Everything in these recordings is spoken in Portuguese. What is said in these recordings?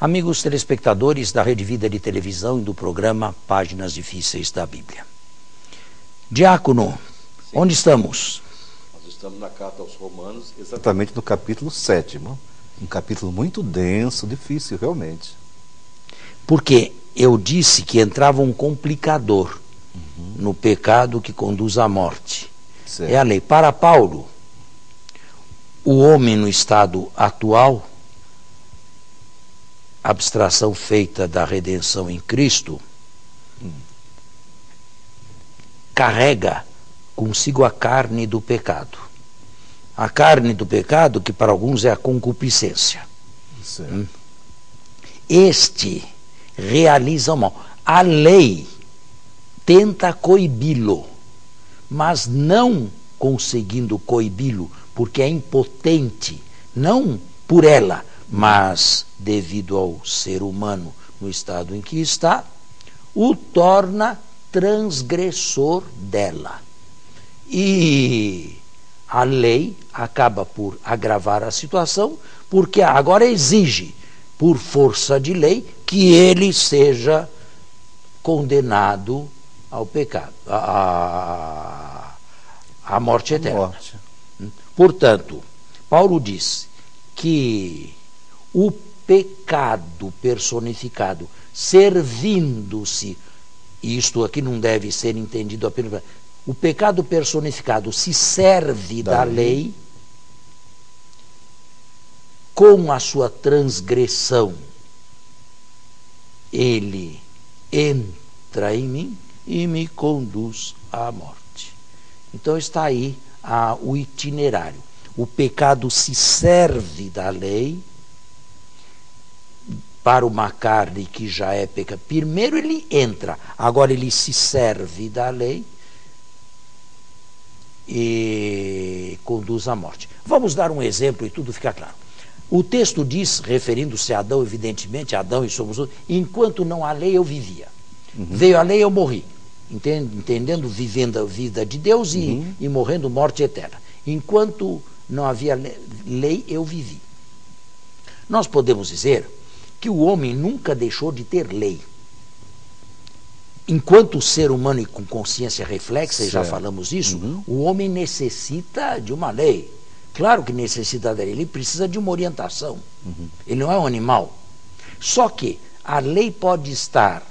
Amigos telespectadores da Rede Vida de Televisão e do programa Páginas Difíceis da Bíblia. Diácono, sim, onde estamos? Nós estamos na carta aos Romanos, exatamente no capítulo 7º. Um capítulo muito denso, difícil realmente. Porque eu disse que entrava um complicador no pecado que conduz à morte. Certo. É a lei. Para Paulo, o homem no estado atual, abstração feita da redenção em Cristo, carrega consigo a carne do pecado. A carne do pecado, que para alguns é a concupiscência. Certo. Este realiza o mal. A lei tenta coibi-lo, mas não conseguindo coibi-lo, porque é impotente, não por ela, mas devido ao ser humano no estado em que está, o torna transgressor dela. E a lei acaba por agravar a situação, porque agora exige, por força de lei, que ele seja condenado ao pecado, à morte eterna. Portanto, Paulo diz que o pecado personificado, servindo-se, e isto aqui não deve ser entendido apenas, o pecado personificado se serve da lei, com a sua transgressão, ele entra em mim e me conduz à morte. Então está aí o itinerário. O pecado se serve da lei para uma carne que já é pecado. Primeiro ele entra, agora ele se serve da lei e conduz à morte. Vamos dar um exemplo e tudo fica claro. O texto diz, referindo-se a Adão, evidentemente, Adão e somos outros, enquanto não há lei eu vivia. Veio a lei eu morri. Entendendo, vivendo a vida de Deus e morrendo morte eterna. Enquanto não havia lei eu vivi. Nós podemos dizer que o homem nunca deixou de ter lei. Enquanto ser humano e com consciência reflexa, e já falamos isso, o homem necessita de uma lei. Claro que necessita da lei, ele precisa de uma orientação. Ele não é um animal. Só que a lei pode estar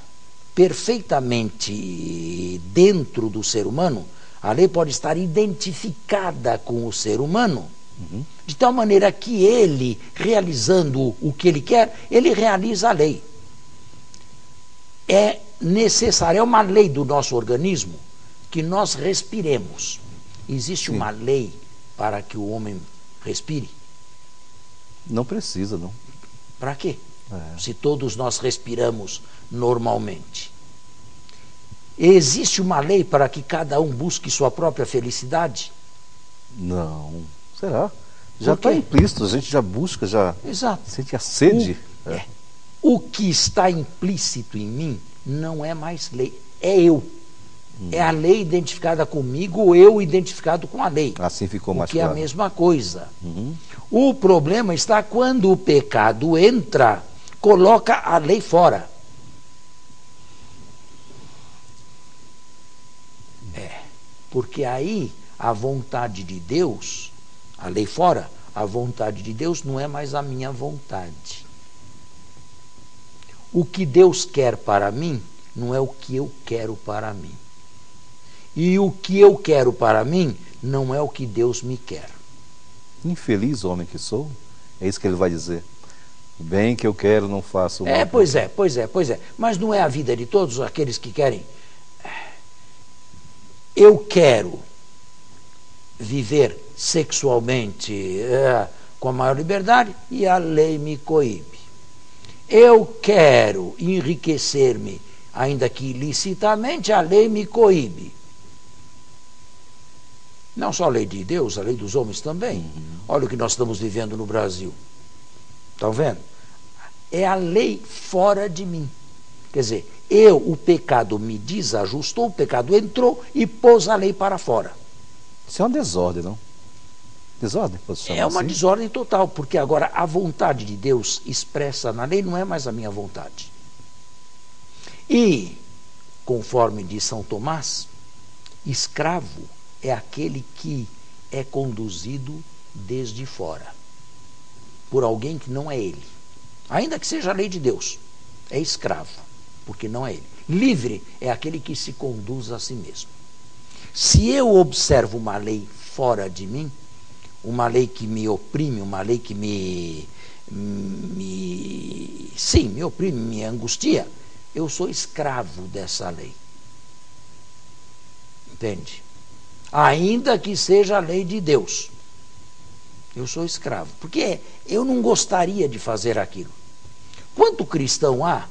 perfeitamente dentro do ser humano, a lei pode estar identificada com o ser humano, de tal maneira que ele, realizando o que ele quer, ele realiza a lei. É necessário, é uma lei do nosso organismo que nós respiremos. Existe uma lei para que o homem respire? Não precisa, não. Para quê? Se todos nós respiramos normalmente. Existe uma lei para que cada um busque sua própria felicidade? Não. Será? Já está implícito, a gente já busca, já sente a sede. O que está implícito em mim não é mais lei, é eu. É a lei identificada comigo, ou eu identificado com a lei. Assim ficou mais claro. Que é a mesma coisa. O problema está quando o pecado entra, coloca a lei fora. Porque aí a vontade de Deus, a lei fora, a vontade de Deus não é mais a minha vontade. O que Deus quer para mim não é o que eu quero para mim. E o que eu quero para mim não é o que Deus me quer. Infeliz homem que sou, é isso que ele vai dizer. O bem que eu quero não faço. Pois é. Mas não é a vida de todos aqueles que querem. Eu quero viver sexualmente com a maior liberdade e a lei me coíbe. Eu quero enriquecer-me, ainda que ilicitamente, a lei me coíbe. Não só a lei de Deus, a lei dos homens também. Olha o que nós estamos vivendo no Brasil. Estão vendo? É a lei fora de mim. Quer dizer, o pecado me desajustou, o pecado entrou e pôs a lei para fora. Isso é uma desordem, não? Desordem, pode chamar É uma assim? desordem total, porque agora a vontade de Deus expressa na lei não é mais a minha vontade. E, conforme diz São Tomás, escravo é aquele que é conduzido desde fora, por alguém que não é ele. Ainda que seja a lei de Deus, é escravo, porque não é ele. Livre é aquele que se conduz a si mesmo. Se eu observo uma lei fora de mim, uma lei que me oprime, uma lei que me oprime, me angustia, eu sou escravo dessa lei. Entende? Ainda que seja a lei de Deus, eu sou escravo, porque eu não gostaria de fazer aquilo. Quanto cristão há,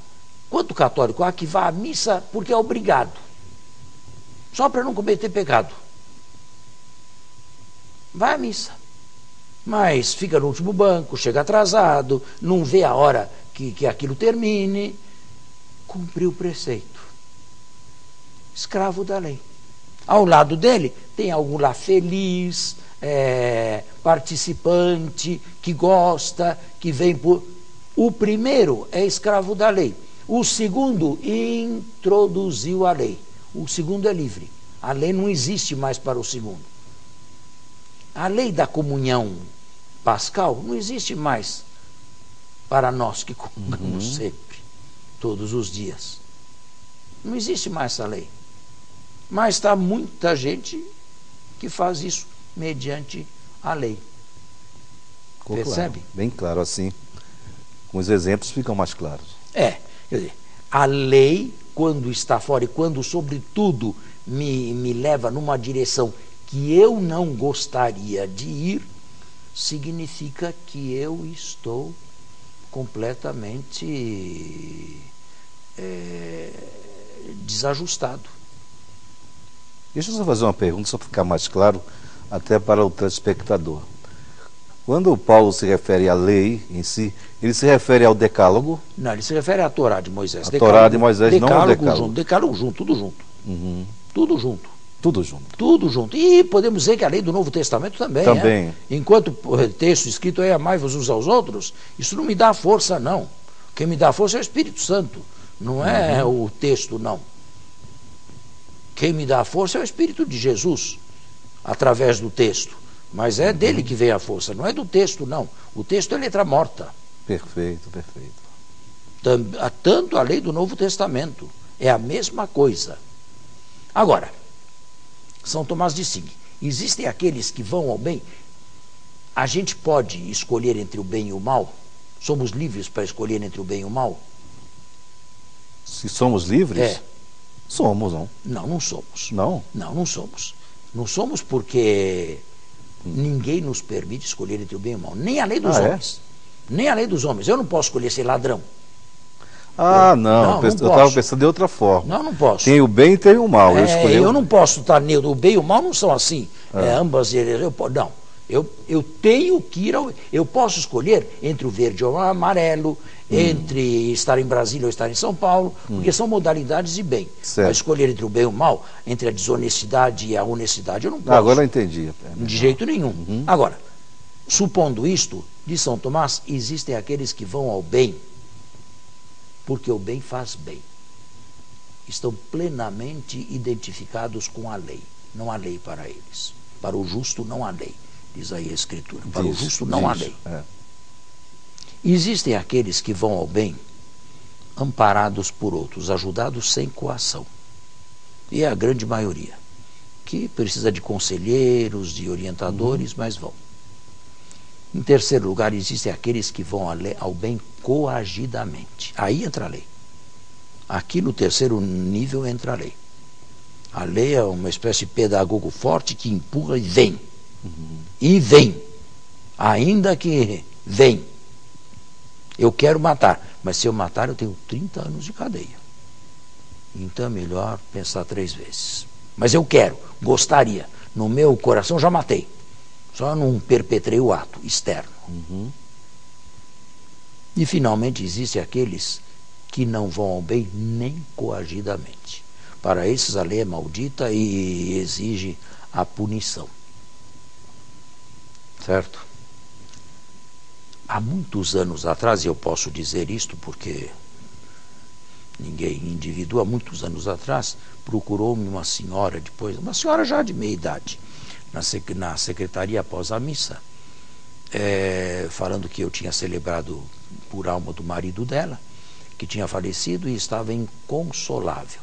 quanto católico há que vá à missa porque é obrigado, só para não cometer pecado? Vai à missa, mas fica no último banco, chega atrasado, não vê a hora que aquilo termine. Cumpriu o preceito. Escravo da lei. Ao lado dele tem algum lá feliz, participante, que gosta, que vem por... O primeiro é escravo da lei. O segundo introduziu a lei. O segundo é livre. A lei não existe mais para o segundo. A lei da comunhão pascal não existe mais para nós que comungamos sempre, todos os dias. Não existe mais essa lei. Mas está muita gente que faz isso mediante a lei. Ficou Percebe? claro, bem claro assim. Com os exemplos ficam mais claros. Quer dizer, a lei, quando está fora e quando, sobretudo, me leva numa direção que eu não gostaria de ir, significa que eu estou completamente desajustado. Deixa eu só fazer uma pergunta, só para ficar mais claro, até para o telespectador. Quando o Paulo se refere à lei em si, ele se refere ao decálogo? Não, ele se refere à Torá de Moisés. A Torá de Moisés, não ao decálogo decálogo. Junto, decálogo junto, tudo junto. Uhum. Tudo junto. Tudo junto. Tudo junto. E podemos dizer que a lei do Novo Testamento também. Também. Enquanto o texto escrito é amai-vos uns aos outros, isso não me dá força, não. Quem me dá força é o Espírito Santo, não é o texto, não. Quem me dá força é o Espírito de Jesus, através do texto. Mas é dele que vem a força, não é do texto, não. O texto é letra morta. Perfeito, perfeito. Tanto a lei do Novo Testamento. É a mesma coisa. Agora, São Tomás diz o seguinte: existem aqueles que vão ao bem. A gente pode escolher entre o bem e o mal? Somos livres para escolher entre o bem e o mal? Se somos livres? É. Somos, não? Não, não somos. Não? Não, não somos. Não somos porque ninguém nos permite escolher entre o bem e o mal. Nem a lei dos homens. Nem a lei dos homens. Eu não posso escolher ser ladrão. Não eu estava pensando de outra forma. Não posso. Tem o bem e tem o mal. Eu não posso estar neutro. O bem e o mal não são assim. Ambas. Não. Eu tenho que ir ao... Eu posso escolher entre o verde ou o amarelo, entre estar em Brasília ou estar em São Paulo, porque são modalidades de bem. Certo. Mas escolher entre o bem e o mal, entre a desonestidade e a honestidade, eu não posso. Agora eu entendi. De jeito nenhum. Agora, supondo isto, de São Tomás, existem aqueles que vão ao bem, porque o bem faz bem. Estão plenamente identificados com a lei. Não há lei para eles. Para o justo não há lei, diz aí a Escritura. Para o justo não há lei. Existem aqueles que vão ao bem amparados por outros, ajudados sem coação. E é a grande maioria, que precisa de conselheiros, de orientadores, mas vão. Em terceiro lugar, existem aqueles que vão ao bem coagidamente. Aí entra a lei. Aqui no terceiro nível entra a lei. A lei é uma espécie de pedagogo forte que empurra e vem. E vem. Ainda que vem. Eu quero matar, mas se eu matar eu tenho 30 anos de cadeia. Então é melhor pensar 3 vezes. Mas eu quero, gostaria. No meu coração já matei. Só não perpetrei o ato externo. E finalmente existem aqueles que não vão ao bem nem coagidamente. Para esses a lei é maldita e exige a punição. certo? Há muitos anos atrás, e eu posso dizer isto porque ninguém indivíduo, há muitos anos atrás, procurou-me uma senhora, depois, uma senhora já de meia idade, na secretaria após a missa, falando que eu tinha celebrado por alma do marido dela, que tinha falecido e estava inconsolável,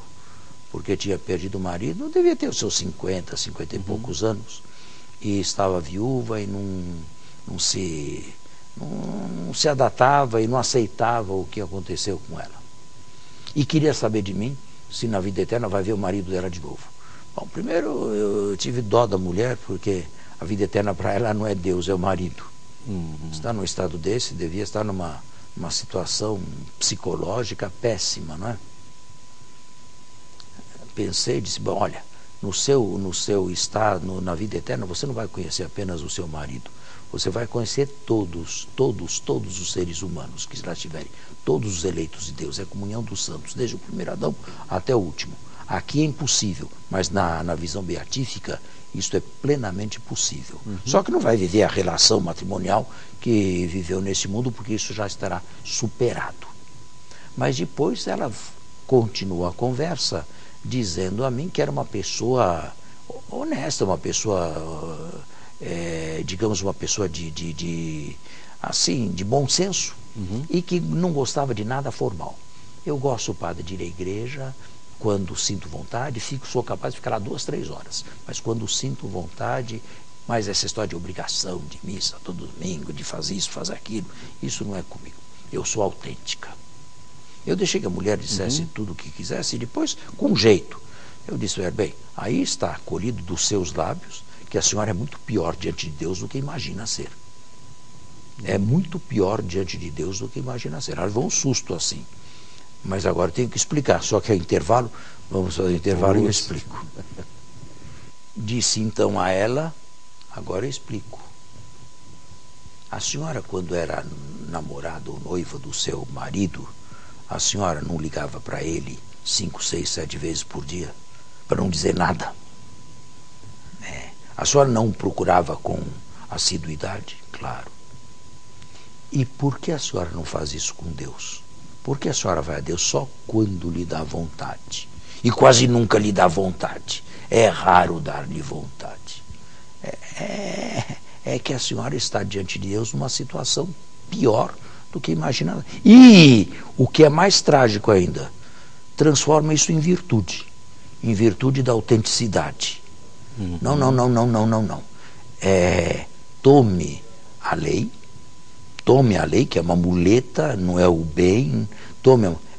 porque tinha perdido o marido, devia ter os seus 50 e poucos anos, e estava viúva e não se adaptava e não aceitava o que aconteceu com ela. E queria saber de mim se na vida eterna vai ver o marido dela de novo. Bom, primeiro eu tive dó da mulher, porque a vida eterna para ela não é Deus, é o marido. Está num estado desse, devia estar numa situação psicológica péssima, não é? Pensei e disse, bom, olha, no seu estado, na vida eterna, você não vai conhecer apenas o seu marido, você vai conhecer todos os seres humanos que lá estiverem, todos os eleitos de Deus, é a comunhão dos santos, desde o primeiro Adão até o último. Aqui é impossível, mas na visão beatífica, isso é plenamente possível. Só que não vai viver a relação matrimonial que viveu nesse mundo, porque isso já estará superado. Mas depois ela continua a conversa, dizendo a mim que era uma pessoa honesta, uma pessoa, digamos, uma pessoa de bom senso, e que não gostava de nada formal. Eu gosto, padre, de ir à igreja, quando sinto vontade, sou capaz de ficar lá 2, 3 horas, mas quando sinto vontade, mas essa história de obrigação, de missa todo domingo, de fazer isso, fazer aquilo, isso não é comigo. Eu sou autêntica. Eu deixei que a mulher dissesse tudo o que quisesse e depois, com jeito, eu disse, bem, aí está colhido dos seus lábios que a senhora é muito pior diante de Deus do que imagina ser. É muito pior diante de Deus do que imagina ser. Ela levou um susto assim. Mas agora tenho que explicar, só que é intervalo, vamos fazer intervalo e eu explico. Disse então a ela, agora eu explico. A senhora, quando era namorada ou noiva do seu marido, a senhora não ligava para ele 5, 6, 7 vezes por dia, para não dizer nada. A senhora não procurava com assiduidade, claro. E por que a senhora não faz isso com Deus? Por que a senhora vai a Deus só quando lhe dá vontade? E quase nunca lhe dá vontade. É raro dar-lhe vontade. É que a senhora está diante de Deus numa situação pior do que imaginava. E o que é mais trágico ainda, transforma isso em virtude da autenticidade. Não. Tome a lei, que é uma muleta, não é o bem.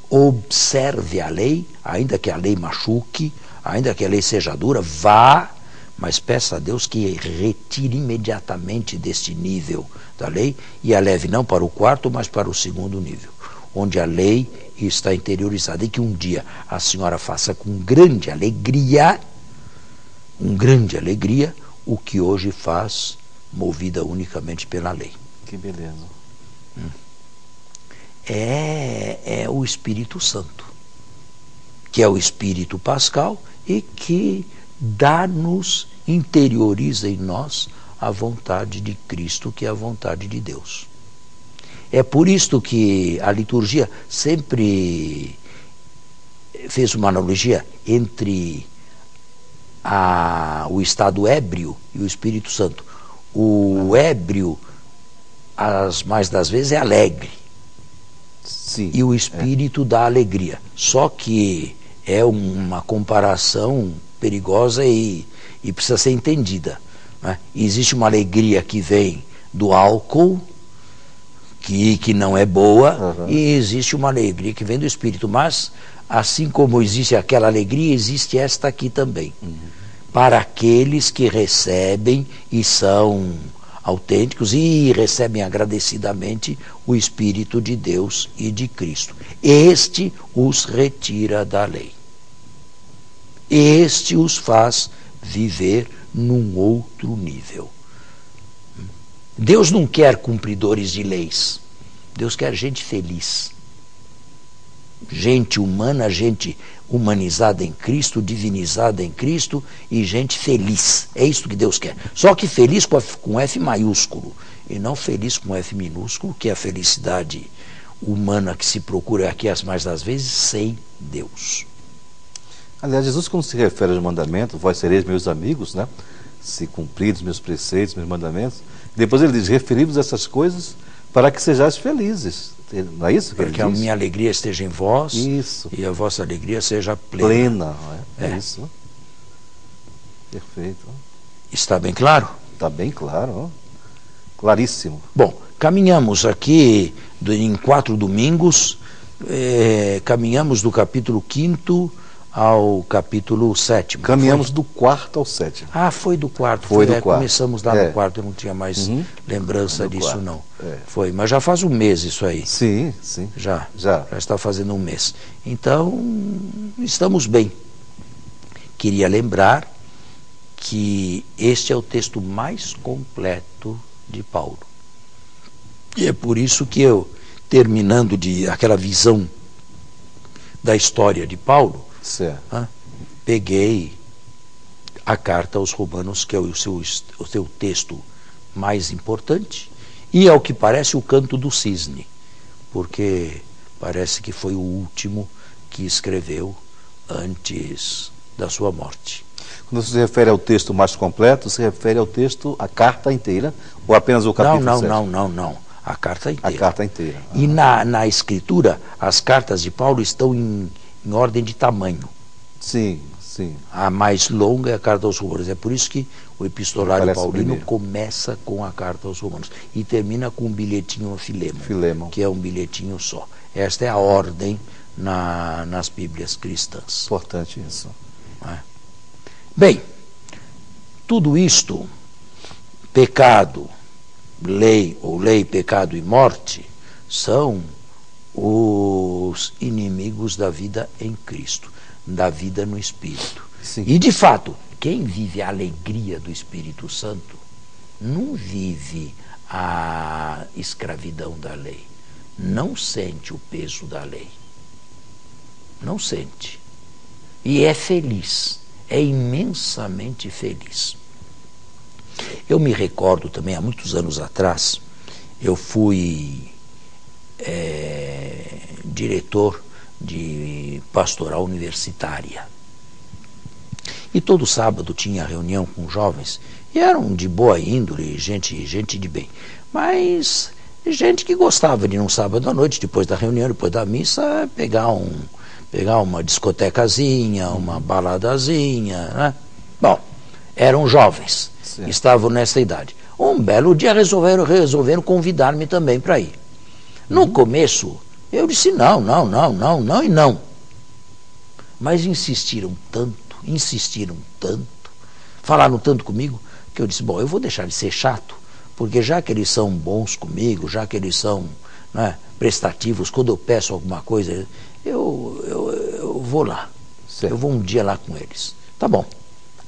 Observe a lei, ainda que a lei machuque, ainda que a lei seja dura, vá, mas peça a Deus que retire imediatamente deste nível da lei e a leve não para o 4º, mas para o 2º nível, onde a lei está interiorizada, e que um dia a senhora faça com grande alegria, o que hoje faz, movida unicamente pela lei. Que beleza. É o Espírito Santo, que é o Espírito Pascal e que interioriza em nós a vontade de Cristo, que é a vontade de Deus. É por isto que a liturgia sempre fez uma analogia entre o estado ébrio e o Espírito Santo. O ébrio, as mais das vezes, é alegre. Sim, e o Espírito dá alegria. Só que é uma comparação perigosa e precisa ser entendida, né? Existe uma alegria que vem do álcool, que não é boa, e existe uma alegria que vem do Espírito. Mas, assim como existe aquela alegria, existe esta aqui também. Para aqueles que recebem e são autênticos e recebem agradecidamente o Espírito de Deus e de Cristo. Este os retira da lei. Este os faz viver num outro nível. Deus não quer cumpridores de leis. Deus quer gente feliz. gente humana, gente humanizada em Cristo, divinizada em Cristo e gente feliz. É isso que Deus quer. Só que feliz com F maiúsculo e não feliz com F minúsculo, que é a felicidade humana que se procura aqui as mais das vezes sem Deus. Aliás, Jesus, quando se refere aos mandamentos, vós sereis meus amigos, né? Se cumpridos meus preceitos, meus mandamentos. Depois ele diz, referi-vos essas coisas para que sejais felizes. Não é isso que ele diz? Para que a minha alegria esteja em vós isso. E a vossa alegria seja plena. Plena, é isso. Né? Perfeito. Está bem claro? Está bem claro, ó. Claríssimo. Bom, caminhamos aqui em 4 domingos, caminhamos do capítulo 5º ao capítulo 7º. Caminhamos do 4º ao 7º. Ah, foi do 4º. Foi do 4º. Começamos lá no 4º, eu não tinha mais lembrança disso, 4º. Não. Foi, mas já faz um mês isso aí. Sim, sim. Já está fazendo um mês. Então, estamos bem. Queria lembrar que este é o texto mais completo de Paulo. E é por isso que eu, terminando aquela visão da história de Paulo, peguei a carta aos Romanos, que é o seu texto mais importante, e ao que parece o canto do cisne, porque parece que foi o último que escreveu antes da sua morte. Quando você se refere ao texto mais completo, se refere ao texto, a carta inteira, ou apenas o capítulo 7? Não. A carta inteira. A carta inteira. E na escritura, as cartas de Paulo estão em ordem de tamanho. Sim, sim. A mais longa é a carta aos Romanos. É por isso que o epistolário paulino primeiro começa com a carta aos Romanos e termina com um bilhetinho a Filemon, que é um bilhetinho só. Esta é a ordem nas Bíblias cristãs. Importante isso. Bem, tudo isto, pecado, lei, pecado e morte, são os inimigos da vida em Cristo, da vida no Espírito. Sim. E, de fato, quem vive a alegria do Espírito Santo não vive a escravidão da lei, não sente o peso da lei, não sente. E é feliz, é imensamente feliz. Eu me recordo também, há muitos anos atrás, eu fui diretor de pastoral universitária. E todo sábado tinha reunião com jovens, e eram de boa índole, gente de bem. Mas gente que gostava de, num sábado à noite, depois da reunião, depois da missa, pegar uma discotecazinha, uma baladazinha, né? Bom, eram jovens, sim, estavam nessa idade. Um belo dia resolveram convidar-me também para ir. No começo, eu disse não e não. Mas insistiram tanto, falaram tanto comigo, que eu disse, bom, eu vou deixar de ser chato, porque já que eles são bons comigo, já que eles são, né, prestativos, quando eu peço alguma coisa, eu vou lá. Certo. Eu vou um dia lá com eles. Tá bom.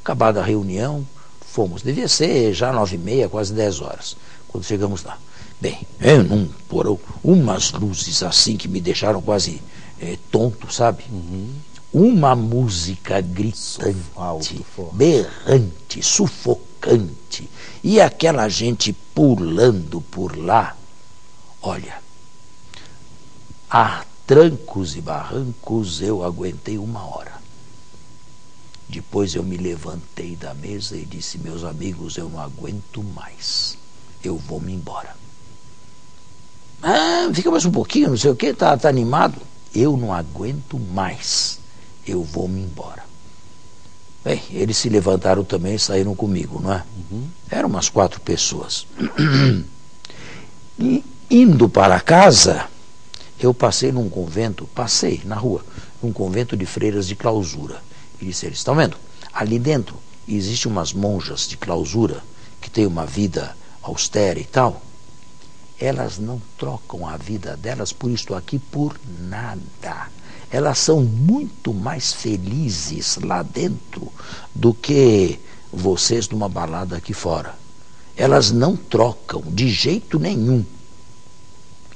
Acabada a reunião, fomos. Devia ser já 9h30, quase 10 horas, quando chegamos lá. Bem, num porão, umas luzes assim que me deixaram quase tonto, sabe? Uma música gritante, berrante, sufocante, e aquela gente pulando por lá. Olha, a trancos e barrancos eu aguentei 1 hora. Depois eu me levantei da mesa e disse, meus amigos, eu não aguento mais, eu vou me embora. Fica mais um pouquinho, não sei o que, tá animado? Eu não aguento mais, eu vou me embora. Bem, eles se levantaram também e saíram comigo, não é? Eram umas 4 pessoas. E indo para casa, eu passei num convento, passei na rua, num convento de freiras de clausura. E disse, eles estão vendo? Ali dentro existem umas monjas de clausura que têm uma vida austera e tal. Elas não trocam a vida delas por isto aqui por nada. Elas são muito mais felizes lá dentro do que vocês numa balada aqui fora. Elas não trocam de jeito nenhum.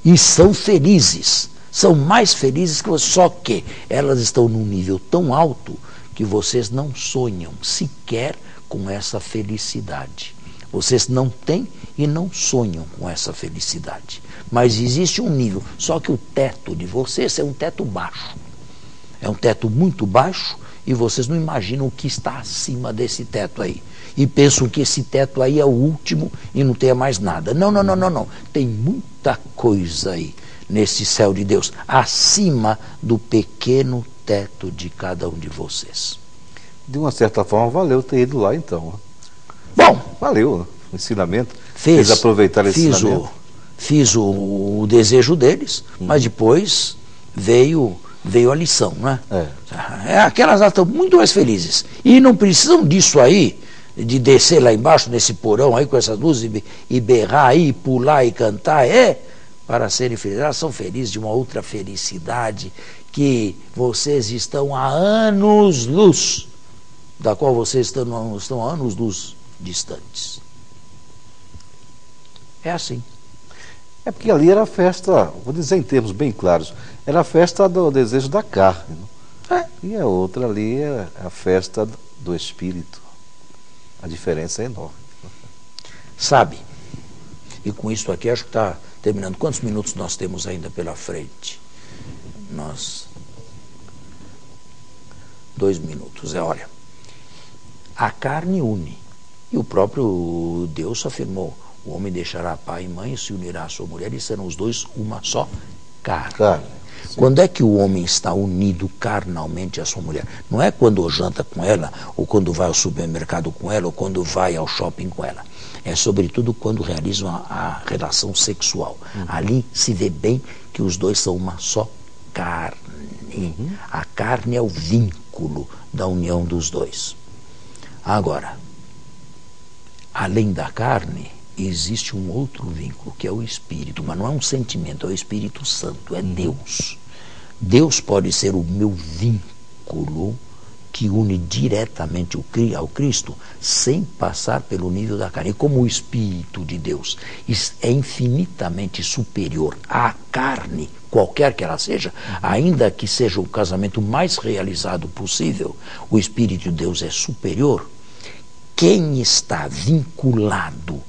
E são felizes. São mais felizes que vocês, só que elas estão num nível tão alto que vocês não sonham sequer com essa felicidade. Vocês não têm e não sonham com essa felicidade. Mas existe um nível, só que o teto de vocês é um teto baixo. É um teto muito baixo e vocês não imaginam o que está acima desse teto aí. E pensam que esse teto aí é o último e não tenha mais nada. Não, não, não, não, não. Tem muita coisa aí nesse céu de Deus, acima do pequeno teto de cada um de vocês. De uma certa forma, valeu ter ido lá então. Bom, valeu o ensinamento. Fez aproveitar esse ensinamento. Fiz o desejo deles, mas depois veio a lição, né? Aquelas lá estão muito mais felizes. E não precisam disso aí, de descer lá embaixo, nesse porão aí, com essas luzes, e berrar aí, e pular e cantar, para serem felizes. Elas são felizes de uma outra felicidade que vocês estão há anos-luz, da qual vocês estão há anos-luz distantes. É assim. É porque ali era a festa, vou dizer em termos bem claros, era a festa do desejo da carne. E a outra ali é a festa do espírito. A diferença é enorme. Sabe, e com isso aqui acho que está terminando. Quantos minutos nós temos ainda pela frente? 2 minutos, olha. A carne une. E o próprio Deus afirmou: o homem deixará pai e mãe, se unirá à sua mulher, e serão os dois uma só carne. Quando é que o homem está unido carnalmente à sua mulher? Não é quando janta com ela, ou quando vai ao supermercado com ela, ou quando vai ao shopping com ela. É sobretudo quando realizam a relação sexual. Ali se vê bem que os dois são uma só carne. A carne é o vínculo da união dos dois. Agora, além da carne, existe um outro vínculo, que é o Espírito, mas não é um sentimento, é o Espírito Santo, é Deus. Deus pode ser o meu vínculo que une diretamente ao Cristo, sem passar pelo nível da carne. E como o Espírito de Deus é infinitamente superior à carne, qualquer que ela seja, ainda que seja o casamento mais realizado possível, o Espírito de Deus é superior. Quem está vinculado,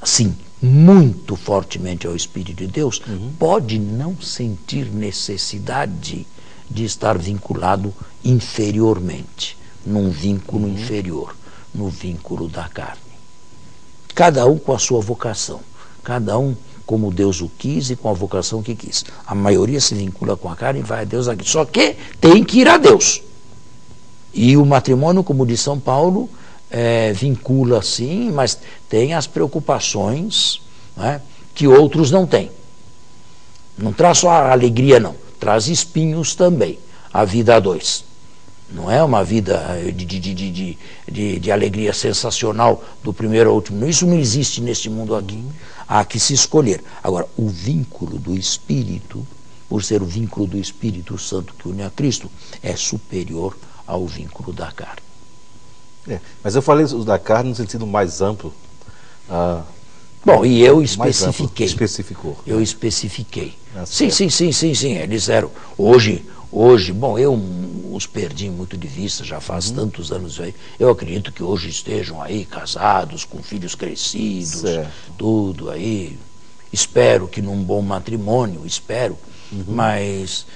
assim, muito fortemente ao Espírito de Deus, pode não sentir necessidade de estar vinculado inferiormente, num vínculo inferior, no vínculo da carne. Cada um com a sua vocação, cada um como Deus o quis e com a vocação que quis. A maioria se vincula com a carne e vai a Deus aqui. Só que tem que ir a Deus. E o matrimônio, como diz São Paulo, vincula sim, mas tem as preocupações, né, que outros não têm. Não traz só a alegria, não. Traz espinhos também, a vida a dois. Não é uma vida de alegria sensacional do primeiro ao último. Isso não existe neste mundo aqui. Há que se escolher. Agora, o vínculo do Espírito, por ser o vínculo do Espírito Santo que une a Cristo, é superior ao vínculo da carne. Mas eu falei da carne no sentido mais amplo. Bom, e eu especifiquei. Especificou. Eu especifiquei. Sim. Eles eram. Hoje, bom, eu os perdi muito de vista, já faz tantos anos aí. Eu acredito que hoje estejam aí casados, com filhos crescidos, tudo aí. Espero que num bom matrimônio, mas,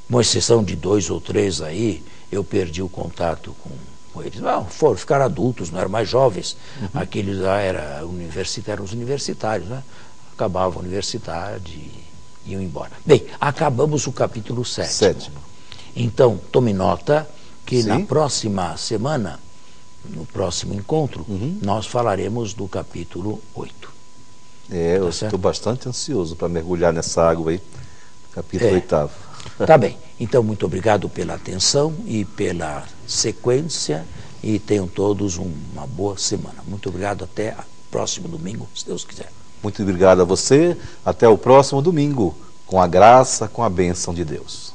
com exceção de 2 ou 3 aí, eu perdi o contato com eles. Não, ficaram adultos, não eram mais jovens. Aqueles lá eram os universitários, né? Acabavam a universidade e iam embora. Bem, acabamos o capítulo 7. Então, tome nota que na próxima semana, no próximo encontro, nós falaremos do capítulo 8. Eu estou bastante ansioso para mergulhar nessa água aí, capítulo 8º. Tá bem. Então, muito obrigado pela atenção e pela sequência, e tenham todos uma boa semana. Muito obrigado, até o próximo domingo, se Deus quiser. Muito obrigado a você, até o próximo domingo, com a graça, com a bênção de Deus.